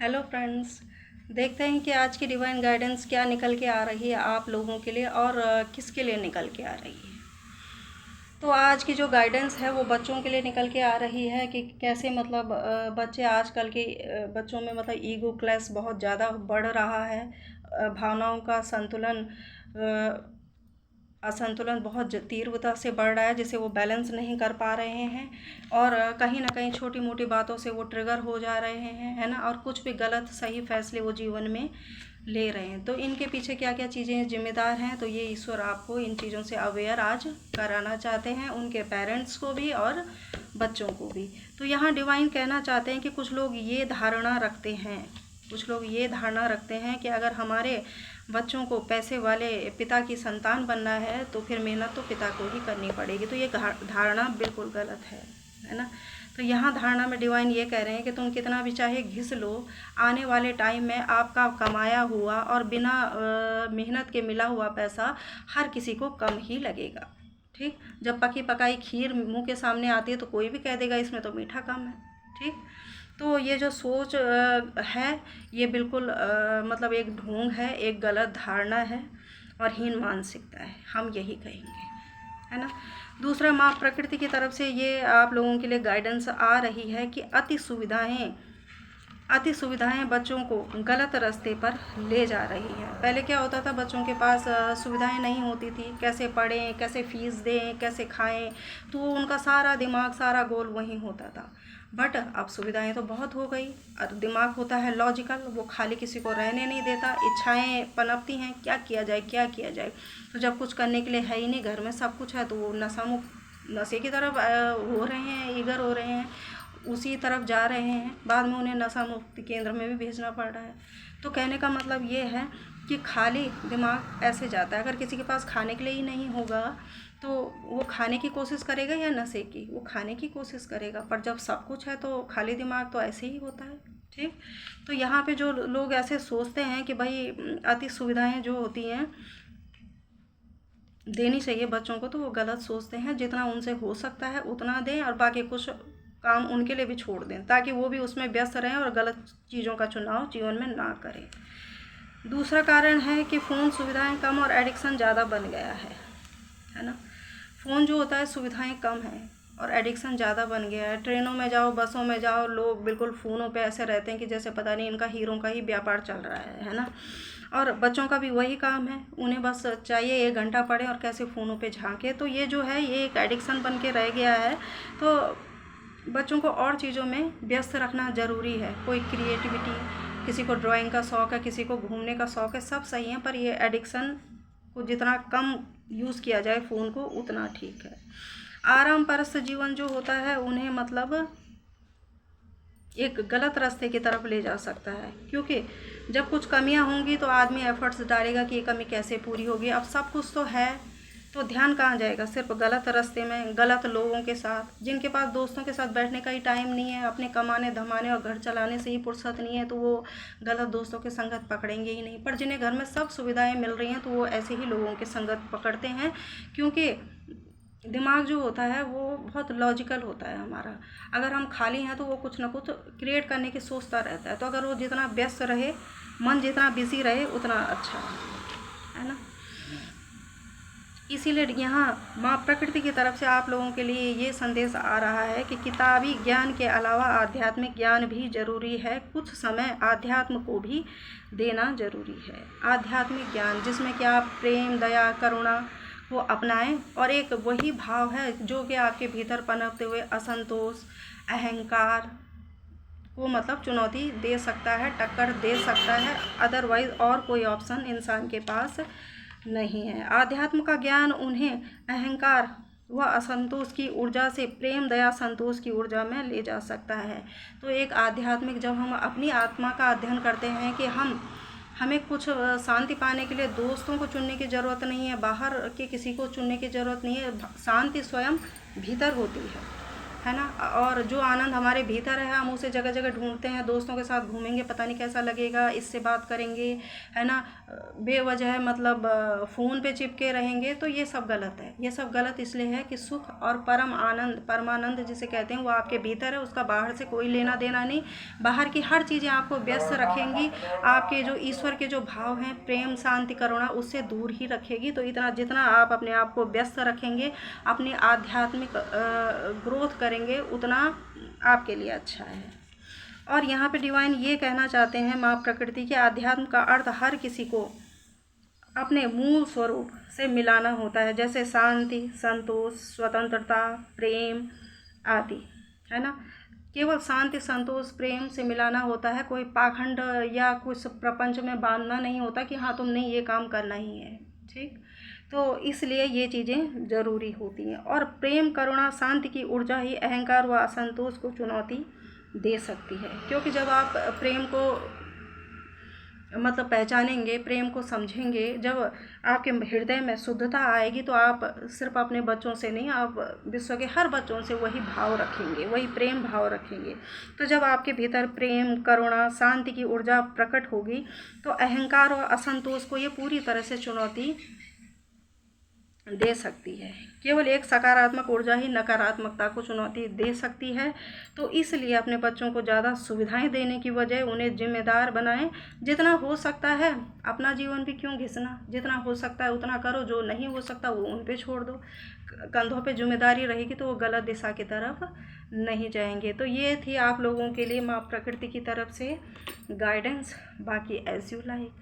Hello friends. देखते हैं कि आज की डिवाइन गाइडेंस क्या निकल के आ रही है आप लोगों के लिए और किसके लिए निकल के आ रही है। तो आज की जो गाइडेंस है वो बच्चों के लिए निकल के आ रही है कि कैसे मतलब बच्चे आजकल के बच्चों में मतलब ईगो क्लैश बहुत ज़्यादा बढ़ रहा है। भावनाओं का असंतुलन बहुत तीव्रता से बढ़ रहा है, जिसे वो बैलेंस नहीं कर पा रहे हैं और कहीं ना कहीं छोटी मोटी बातों से वो ट्रिगर हो जा रहे हैं, है ना। और कुछ भी गलत सही फैसले वो जीवन में ले रहे हैं। तो इनके पीछे क्या क्या चीज़ें जिम्मेदार हैं, तो ये ईश्वर आपको इन चीज़ों से अवेयर आज कराना चाहते हैं, उनके पेरेंट्स को भी और बच्चों को भी। तो यहाँ डिवाइन कहना चाहते हैं कि कुछ लोग ये धारणा रखते हैं कि अगर हमारे बच्चों को पैसे वाले पिता की संतान बनना है तो फिर मेहनत तो पिता को ही करनी पड़ेगी। तो ये धारणा बिल्कुल गलत है ना। तो यहाँ धारणा में डिवाइन ये कह रहे हैं कि तुम कितना भी चाहे घिस लो, आने वाले टाइम में आपका कमाया हुआ और बिना मेहनत के मिला हुआ पैसा हर किसी को कम ही लगेगा। ठीक, जब पकी पकाई खीर मुंह के सामने आती है तो कोई भी कह देगा इसमें तो मीठा कम है। ठीक, तो ये जो सोच है ये बिल्कुल मतलब एक ढोंग है, एक गलत धारणा है और हीन मानसिकता है, हम यही कहेंगे, है ना। दूसरा, माँ प्रकृति की तरफ से ये आप लोगों के लिए गाइडेंस आ रही है कि अति सुविधाएं बच्चों को गलत रास्ते पर ले जा रही है। पहले क्या होता था, बच्चों के पास सुविधाएं नहीं होती थी, कैसे पढ़ें, कैसे फीस दें, कैसे खाएं, तो उनका सारा दिमाग सारा गोल वहीं होता था। बट अब सुविधाएं तो बहुत हो गई और दिमाग होता है लॉजिकल, वो खाली किसी को रहने नहीं देता, इच्छाएं पनपती हैं, क्या किया जाए। तो जब कुछ करने के लिए है ही नहीं, घर में सब कुछ है, तो वो नशे की तरफ हो रहे हैं, ईगर हो रहे हैं, उसी तरफ जा रहे हैं। बाद में उन्हें नशा मुक्ति केंद्र में भी भेजना पड़ रहा है। तो कहने का मतलब ये है कि खाली दिमाग ऐसे जाता है। अगर किसी के पास खाने के लिए ही नहीं होगा तो वो खाने की कोशिश करेगा या नशे की, वो खाने की कोशिश करेगा। पर जब सब कुछ है तो खाली दिमाग तो ऐसे ही होता है। ठीक, तो यहाँ पे जो लोग ऐसे सोचते हैं कि भाई अति सुविधाएं जो होती हैं देनी चाहिए बच्चों को, तो वो गलत सोचते हैं। जितना उनसे हो सकता है उतना दें और बाकी कुछ काम उनके लिए भी छोड़ दें, ताकि वो भी उसमें व्यस्त रहें और गलत चीज़ों का चुनाव जीवन में ना करें। दूसरा कारण है कि फ़ोन सुविधाएं कम और एडिक्शन ज़्यादा बन गया है ना। फ़ोन जो होता है सुविधाएं कम हैं और एडिक्शन ज़्यादा बन गया है। ट्रेनों में जाओ, बसों में जाओ, लोग बिल्कुल फ़ोनों पे ऐसे रहते हैं कि जैसे पता नहीं इनका हीरों का ही व्यापार चल रहा है ना। और बच्चों का भी वही काम है, उन्हें बस चाहिए 1 घंटा पढ़े और कैसे फ़ोनों पे झांके। तो ये जो है ये एक एडिक्शन बन के रह गया है। तो बच्चों को और चीज़ों में व्यस्त रखना ज़रूरी है। कोई क्रिएटिविटी, किसी को ड्राइंग का शौक़ है, किसी को घूमने का शौक़ है, सब सही है, पर ये एडिक्शन को जितना कम यूज़ किया जाए फ़ोन को उतना ठीक है। आराम परस्त जीवन जो होता है उन्हें मतलब एक गलत रास्ते की तरफ ले जा सकता है, क्योंकि जब कुछ कमियां होंगी तो आदमी एफर्ट्स डालेगा कि ये कमी कैसे पूरी होगी। अब सब कुछ तो है तो ध्यान कहाँ जाएगा, सिर्फ गलत रास्ते में, गलत लोगों के साथ। जिनके पास दोस्तों के साथ बैठने का ही टाइम नहीं है, अपने कमाने धमाने और घर चलाने से ही फुर्सत नहीं है, तो वो गलत दोस्तों के संगत पकड़ेंगे ही नहीं। पर जिन्हें घर में सब सुविधाएं मिल रही हैं तो वो ऐसे ही लोगों के संगत पकड़ते हैं, क्योंकि दिमाग जो होता है वो बहुत लॉजिकल होता है हमारा। अगर हम खाली हैं तो वो कुछ ना कुछ क्रिएट करने की सोचता रहता है। तो अगर वो जितना व्यस्त रहे, मन जितना बिजी रहे, उतना अच्छा है ना। इसीलिए यहाँ माँ प्रकृति की तरफ से आप लोगों के लिए ये संदेश आ रहा है कि किताबी ज्ञान के अलावा आध्यात्मिक ज्ञान भी ज़रूरी है। कुछ समय आध्यात्म को भी देना ज़रूरी है। आध्यात्मिक ज्ञान जिसमें कि आप प्रेम, दया, करुणा वो अपनाएं, और एक वही भाव है जो कि आपके भीतर पनपते हुए असंतोष, अहंकार को मतलब चुनौती दे सकता है, टक्कर दे सकता है। अदरवाइज़ और कोई ऑप्शन इंसान के पास नहीं है। आध्यात्म का ज्ञान उन्हें अहंकार व असंतोष की ऊर्जा से प्रेम, दया, संतोष की ऊर्जा में ले जा सकता है। तो एक आध्यात्मिक, जब हम अपनी आत्मा का अध्ययन करते हैं कि हमें कुछ शांति पाने के लिए दोस्तों को चुनने की ज़रूरत नहीं है, बाहर के किसी को चुनने की ज़रूरत नहीं है। शांति स्वयं भीतर होती है। है ना। और जो आनंद हमारे भीतर है हम उसे जगह जगह ढूंढते हैं, दोस्तों के साथ घूमेंगे पता नहीं कैसा लगेगा, इससे बात करेंगे, है ना, बेवजह मतलब फ़ोन पे चिपके रहेंगे, तो ये सब गलत है। ये सब गलत इसलिए है कि सुख और परम आनंद, परमानंद जिसे कहते हैं, वो आपके भीतर है, उसका बाहर से कोई लेना देना नहीं। बाहर की हर चीज़ें आपको व्यस्त रखेंगी, आपके जो ईश्वर के जो भाव हैं, प्रेम, शांति, करुणा, उससे दूर ही रखेगी। तो इतना जितना आप अपने आप को व्यस्त रखेंगे, अपनी आध्यात्मिक ग्रोथ करेंगे, उतना आपके लिए अच्छा है। और यहाँ पे डिवाइन ये कहना चाहते हैं, माँ प्रकृति के आध्यात्म का अर्थ हर किसी को अपने मूल स्वरूप से मिलाना होता है, जैसे शांति, संतोष, स्वतंत्रता, प्रेम आदि, है ना। केवल शांति, संतोष, प्रेम से मिलाना होता है, कोई पाखंड या कुछ प्रपंच में बांधना नहीं होता कि हाँ तुमने ये काम करना ही है, ठीक। तो इसलिए ये चीज़ें ज़रूरी होती हैं। और प्रेम, करुणा, शांति की ऊर्जा ही अहंकार व असंतोष को चुनौती दे सकती है, क्योंकि जब आप प्रेम को मतलब पहचानेंगे, प्रेम को समझेंगे, जब आपके हृदय में शुद्धता आएगी, तो आप सिर्फ अपने बच्चों से नहीं, आप विश्व के हर बच्चों से वही भाव रखेंगे, वही प्रेम भाव रखेंगे। तो जब आपके भीतर प्रेम, करुणा, शांति की ऊर्जा प्रकट होगी, तो अहंकार और असंतोष को ये पूरी तरह से चुनौती दे सकती है। केवल एक सकारात्मक ऊर्जा ही नकारात्मकता को चुनौती दे सकती है। तो इसलिए अपने बच्चों को ज़्यादा सुविधाएं देने की बजाय उन्हें जिम्मेदार बनाएं। जितना हो सकता है, अपना जीवन भी क्यों घिसना, जितना हो सकता है उतना करो, जो नहीं हो सकता वो उन पे छोड़ दो। कंधों पे जिम्मेदारी रहेगी तो वो गलत दिशा की तरफ नहीं जाएंगे। तो ये थी आप लोगों के लिए माँ प्रकृति की तरफ से गाइडेंस। बाकी एज यू लाइक।